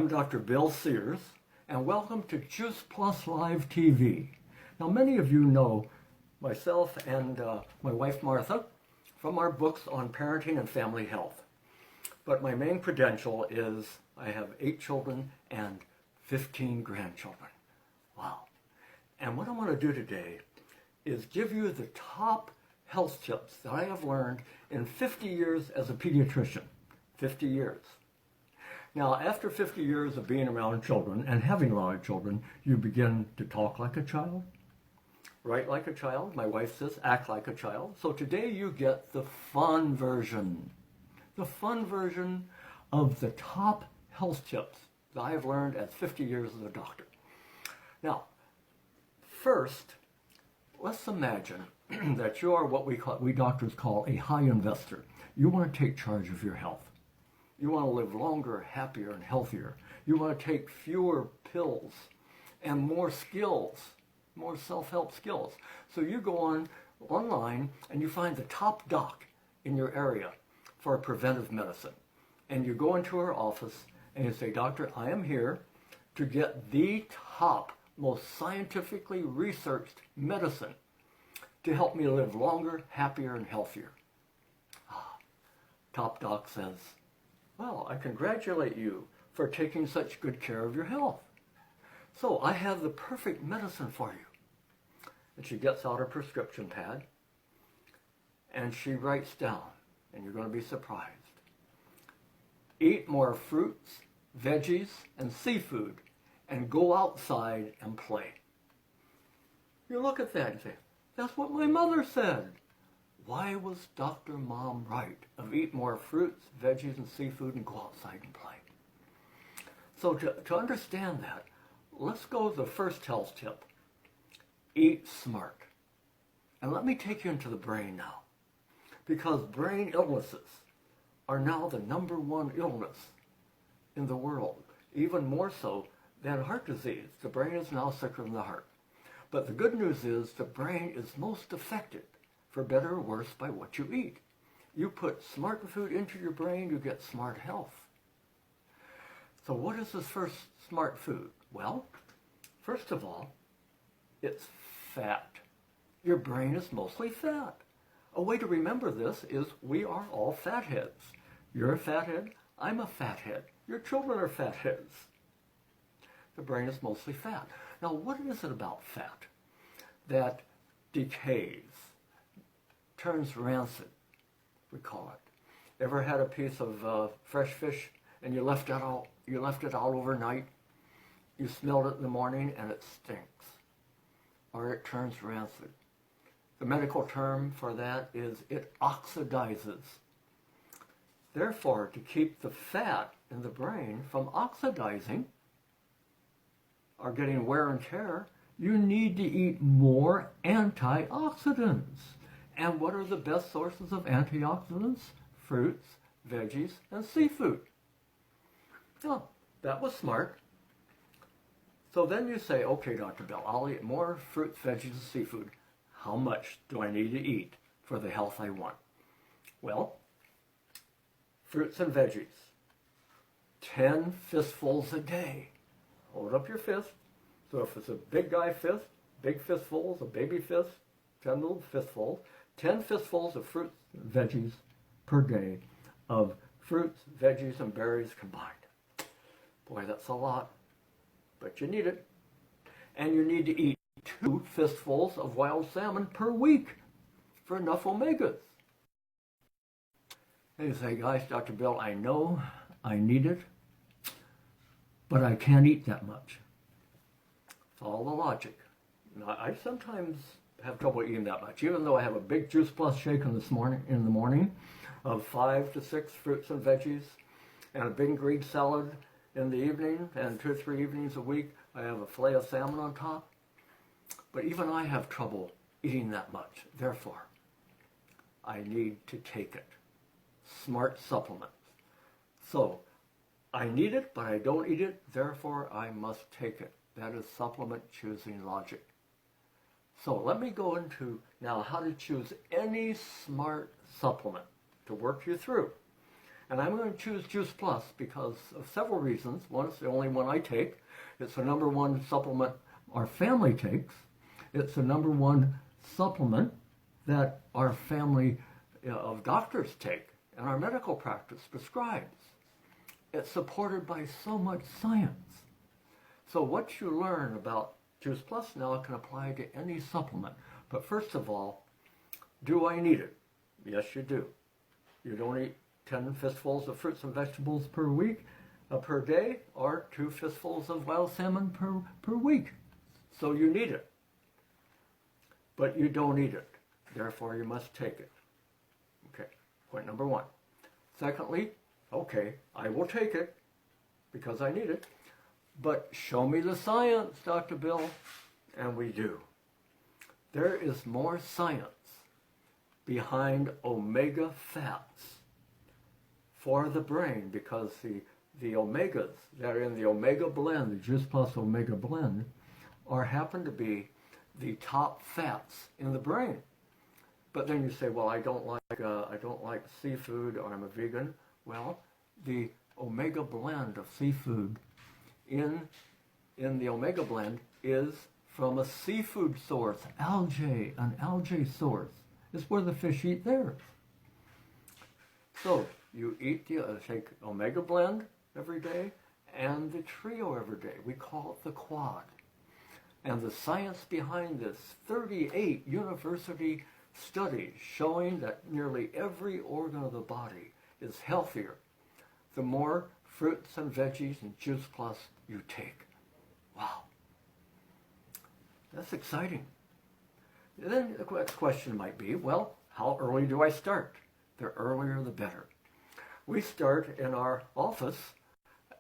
I'm Dr. Bill Sears, and welcome to Juice Plus Live TV. Now, many of you know myself and my wife Martha from our books on parenting and family health. But my main credential is I have 8 children and 15 grandchildren. Wow. And what I want to do today is give you the top health tips that I have learned in 50 years as a pediatrician. 50 years. Now, after 50 years of being around children and having a lot of children, you begin to talk like a child, write like a child. My wife says, act like a child. So today you get the fun version of the top health tips that I have learned as 50 years as a doctor. Now, first, let's imagine that you are what we doctors call a high investor. You want to take charge of your health. You want to live longer, happier, and healthier. You want to take fewer pills and more skills, more self-help skills. So you go online and you find the top doc in your area for preventive medicine. And you go into her office and you say, Doctor, I am here to get the top, most scientifically researched medicine to help me live longer, happier, and healthier. Top doc says, well, I congratulate you for taking such good care of your health. So I have the perfect medicine for you. And she gets out her prescription pad and she writes down, and you're going to be surprised, eat more fruits, veggies, and seafood, and go outside and play. You look at that and say, that's what my mother said. Why was Dr. Mom right of eat more fruits, veggies, and seafood and go outside and play? So to understand that, let's go to the first health tip. Eat smart. And let me take you into the brain now. Because brain illnesses are now the #1 illness in the world. Even more so than heart disease. The brain is now sicker than the heart. But the good news is the brain is most affected, for better or worse, by what you eat. You put smart food into your brain, you get smart health. So what is this first smart food? Well, first of all, it's fat. Your brain is mostly fat. A way to remember this is we are all fatheads. You're a fathead, I'm a fathead. Your children are fatheads. The brain is mostly fat. Now, what is it about fat that decays, turns rancid, we call it? Ever had a piece of fresh fish and you left it out overnight? You smelled it in the morning and it stinks, or it turns rancid. The medical term for that is it oxidizes. Therefore, to keep the fat in the brain from oxidizing or getting wear and tear, you need to eat more antioxidants. And what are the best sources of antioxidants? Fruits, veggies, and seafood. Oh, that was smart. So then you say, okay, Dr. Bell, I'll eat more fruits, veggies, and seafood. How much do I need to eat for the health I want? Well, fruits and veggies, 10 fistfuls a day. Hold up your fist. So if it's a big guy fist, big fistfuls, a baby fist, 10 little fistfuls, 10 fistfuls of fruits and veggies per day of fruits, veggies, and berries combined. Boy, that's a lot, but you need it. And you need to eat 2 fistfuls of wild salmon per week for enough omegas. And you say, guys, Dr. Bill, I know I need it, but I can't eat that much. It's all the logic. Now, I sometimes have trouble eating that much, even though I have a big Juice Plus shake in the morning of 5 to 6 fruits and veggies, and a big green salad in the evening, and 2 or 3 evenings a week I have a fillet of salmon on top. But even I have trouble eating that much. Therefore, I need to take it. Smart supplements. So, I need it, but I don't eat it, therefore I must take it. That is supplement choosing logic. So let me go into now how to choose any smart supplement to work you through. And I'm going to choose Juice Plus because of several reasons. One, it's the only one I take. It's the number one supplement our family takes. It's the number one supplement that our family of doctors take and our medical practice prescribes. It's supported by so much science. So what you learn about Juice Plus now can apply to any supplement. But first of all, do I need it? Yes, you do. You don't eat 10 fistfuls of fruits and vegetables per week, per day, or 2 fistfuls of wild salmon per week. So you need it. But you don't eat it. Therefore, you must take it. Okay, point number one. Secondly, okay, I will take it because I need it. But show me the science, Dr. Bill. And we do. There is more science behind omega fats for the brain because the omegas that are in the omega blend, the Juice Plus omega blend, happen to be the top fats in the brain. But then you say, well, I don't like seafood, or I'm a vegan. Well, the omega blend of seafood in the omega blend is from a seafood source, algae, an algae source. It's where the fish eat theirs. So you eat take omega blend every day and the trio every day. We call it the quad. And the science behind this, 38 university studies showing that nearly every organ of the body is healthier the more fruits and veggies and Juice Plus you take. Wow. That's exciting. And then the next question might be, well, how early do I start? The earlier the better. We start in our office.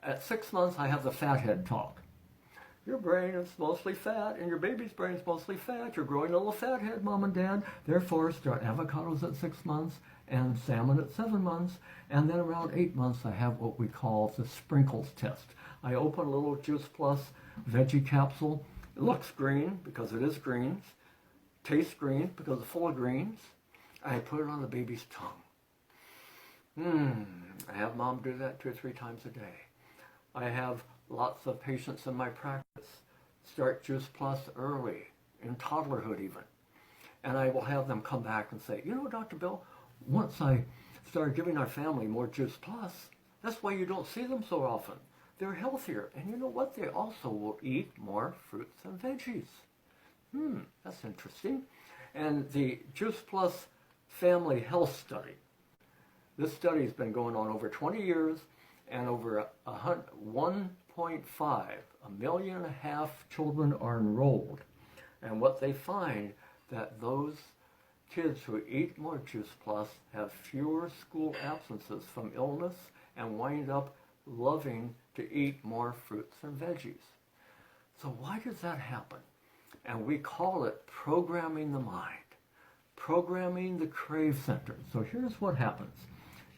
At 6 months, I have the fathead talk. Your brain is mostly fat, and your baby's brain is mostly fat. You're growing a little fathead, Mom and Dad. Therefore, start avocados at 6 months and salmon at 7 months. And then around 8 months, I have what we call the sprinkles test. I open a little Juice Plus veggie capsule. It looks green because it is greens. Tastes green because it's full of greens. I put it on the baby's tongue. I have Mom do that 2 or 3 times a day. I have lots of patients in my practice start Juice Plus early, in toddlerhood even. And I will have them come back and say, you know, Dr. Bill, once I started giving our family more Juice Plus, that's why you don't see them so often. They're healthier. And you know what? They also will eat more fruits and veggies. That's interesting. And the Juice Plus Family Health Study. This study has been going on over 20 years, and over 1.5 million children are enrolled. And what they find that those kids who eat more Juice Plus have fewer school absences from illness and wind up loving to eat more fruits and veggies. So why does that happen? And we call it programming the mind, programming the crave center. So here's what happens.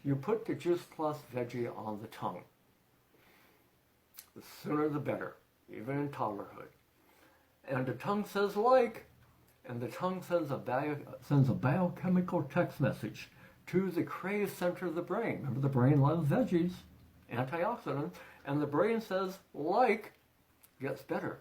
You put the Juice Plus veggie on the tongue. The sooner the better, even in toddlerhood. And the tongue says like, and the tongue sends a biochemical text message to the crave center of the brain. Remember, the brain loves veggies, antioxidants, and the brain says like, gets better.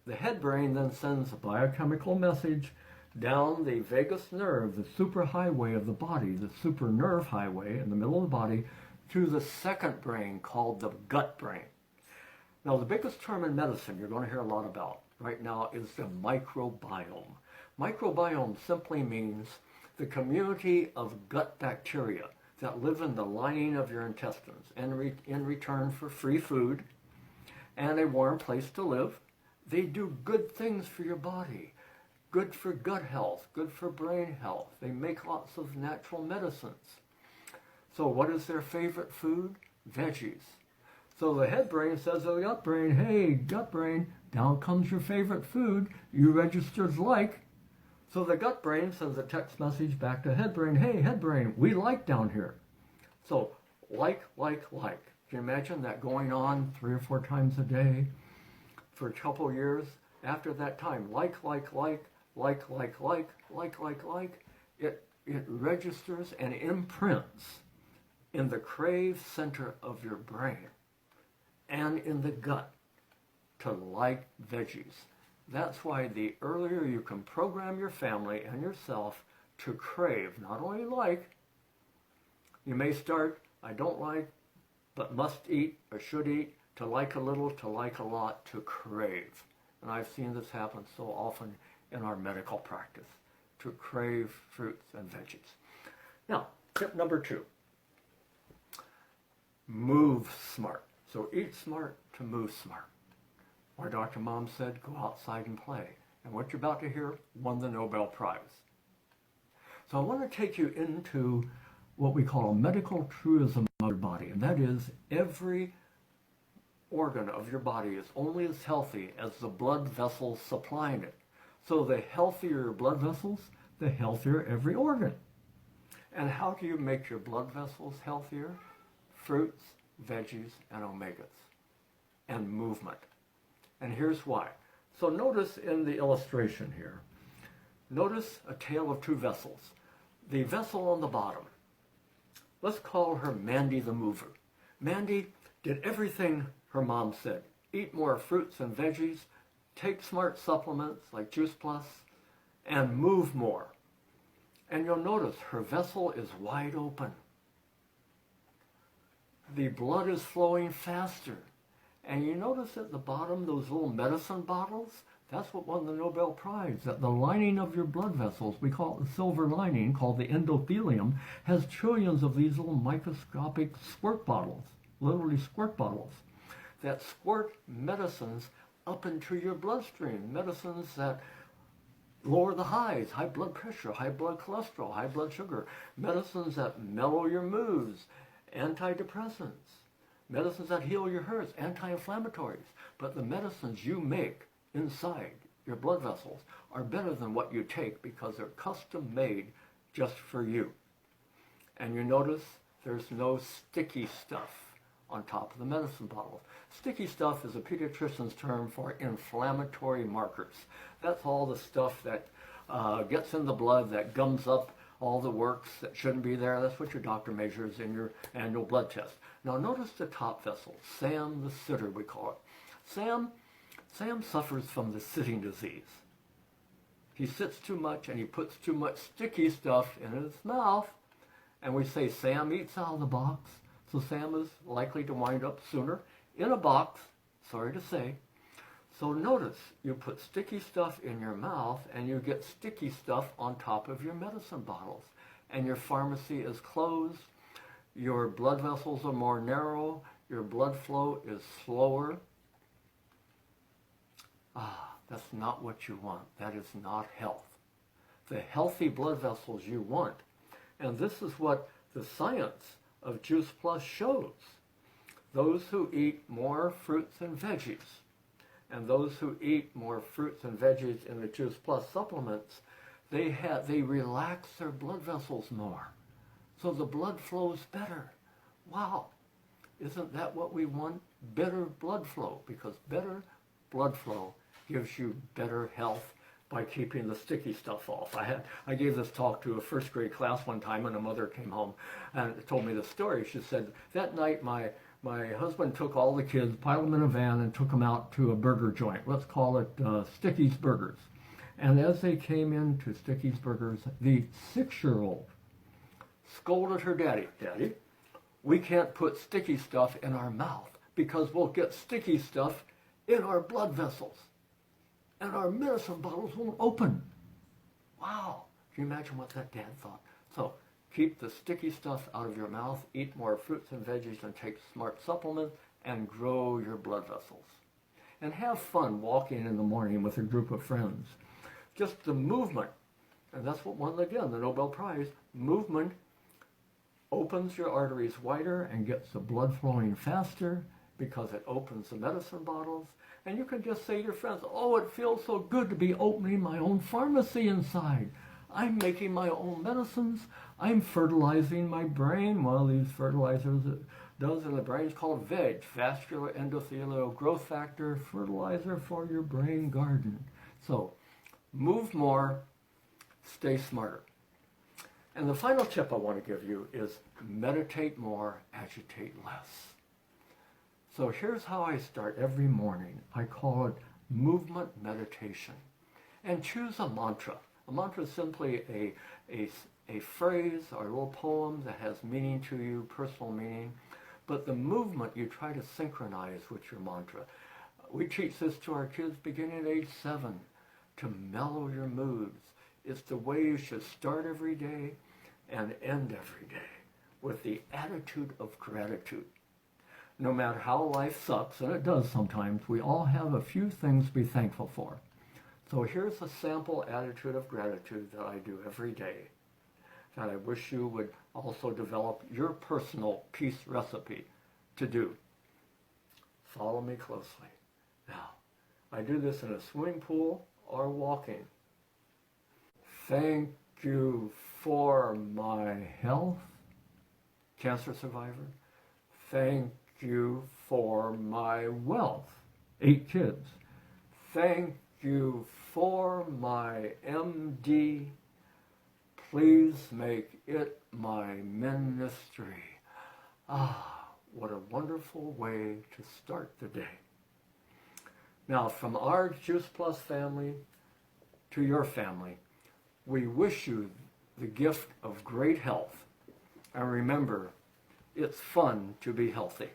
The head brain then sends a biochemical message down the vagus nerve, the superhighway of the body, the super nerve highway in the middle of the body, to the second brain called the gut brain. Now, the biggest term in medicine you're going to hear a lot about right now is the microbiome. Microbiome simply means the community of gut bacteria that live in the lining of your intestines in return for free food and a warm place to live. They do good things for your body. Good for gut health, good for brain health. They make lots of natural medicines. So what is their favorite food? Veggies. So the head brain says to the gut brain, hey, gut brain, down comes your favorite food. You registered like. So the gut brain sends a text message back to head brain, hey, head brain, we like down here. So like. Can you imagine that going on 3 or 4 times a day for a couple years? After that time, like, it registers and imprints in the crave center of your brain and in the gut to like veggies. That's why the earlier you can program your family and yourself to crave, not only like, you may start, I don't like, but must eat or should eat, to like a little, to like a lot, to crave. And I've seen this happen so often in our medical practice, to crave fruits and veggies. Now, tip number 2, move smart. So eat smart to move smart. Our Dr. Mom said, go outside and play. And what you're about to hear won the Nobel Prize. So I want to take you into what we call a medical truism of your body, and that is every organ of your body is only as healthy as the blood vessels supplying it. So the healthier your blood vessels, the healthier every organ. And how do you make your blood vessels healthier? Fruits, veggies, and omegas, and movement. And here's why. So notice in the illustration here, notice a tale of 2 vessels. The vessel on the bottom, let's call her Mandy the mover. Mandy did everything her mom said. Eat more fruits and veggies, take smart supplements like Juice Plus, and move more. And you'll notice her vessel is wide open. The blood is flowing faster. And you notice at the bottom, those little medicine bottles, that's what won the Nobel Prize, that the lining of your blood vessels, we call it the silver lining, called the endothelium, has trillions of these little microscopic squirt bottles, literally squirt bottles, that squirt medicines up into your bloodstream, medicines that lower the highs, high blood pressure, high blood cholesterol, high blood sugar, medicines that mellow your moods, antidepressants, medicines that heal your hurts, anti-inflammatories. But the medicines you make inside your blood vessels are better than what you take because they're custom made just for you. And you notice there's no sticky stuff on top of the medicine bottle. Sticky stuff is a pediatrician's term for inflammatory markers. That's all the stuff that gets in the blood, that gums up all the works that shouldn't be there. That's what your doctor measures in your annual blood test. Now notice the top vessel, Sam the sitter, we call it. Sam suffers from the sitting disease. He sits too much and he puts too much sticky stuff in his mouth. And we say Sam eats out of the box. So Sam is likely to wind up sooner in a box, sorry to say. So notice, you put sticky stuff in your mouth and you get sticky stuff on top of your medicine bottles. And your pharmacy is closed, your blood vessels are more narrow, your blood flow is slower. That's not what you want. That is not health. The healthy blood vessels you want. And this is what the science of Juice Plus shows. Those who eat more fruits and veggies, and those who eat more fruits and veggies in the Juice Plus supplements, they relax their blood vessels more. So the blood flows better. Wow. Isn't that what we want? Better blood flow, because better blood flow gives you better health by keeping the sticky stuff off. I gave this talk to a first grade class one time, and a mother came home and told me the story. She said, that night my husband took all the kids, piled them in a van, and took them out to a burger joint. Let's call it Sticky's Burgers. And as they came into Sticky's Burgers, the 6-year-old scolded her daddy, "Daddy, we can't put sticky stuff in our mouth because we'll get sticky stuff in our blood vessels. And our medicine bottles won't open." Wow. Can you imagine what that dad thought? So keep the sticky stuff out of your mouth, eat more fruits and veggies, and take smart supplements, and grow your blood vessels. And have fun walking in the morning with a group of friends. Just the movement, and that's what won, again, the Nobel Prize. Movement opens your arteries wider and gets the blood flowing faster because it opens the medicine bottles. And you can just say to your friends, "Oh, it feels so good to be opening my own pharmacy inside. I'm making my own medicines. I'm fertilizing my brain." One of these fertilizers it does in the brain is called VEG, vascular endothelial growth factor, fertilizer for your brain garden. So move more, stay smarter. And the final tip I want to give you is meditate more, agitate less. So here's how I start every morning. I call it movement meditation. And choose a mantra. A mantra is simply a phrase or a little poem that has meaning to you, personal meaning. But the movement you try to synchronize with your mantra. We teach this to our kids beginning at age 7 to mellow your moods. It's the way you should start every day and end every day with the attitude of gratitude. No matter how life sucks, and it does sometimes, we all have a few things to be thankful for. So here's a sample attitude of gratitude that I do every day that I wish you would also develop your personal peace recipe to do. Follow me closely. Now, I do this in a swimming pool or walking. Thank you for my health, cancer survivor. Thank you for my wealth, 8 kids. Thank you for my MD. Please make it my ministry. Ah, what a wonderful way to start the day. Now, from our Juice Plus family to your family, we wish you the gift of great health. And remember, it's fun to be healthy.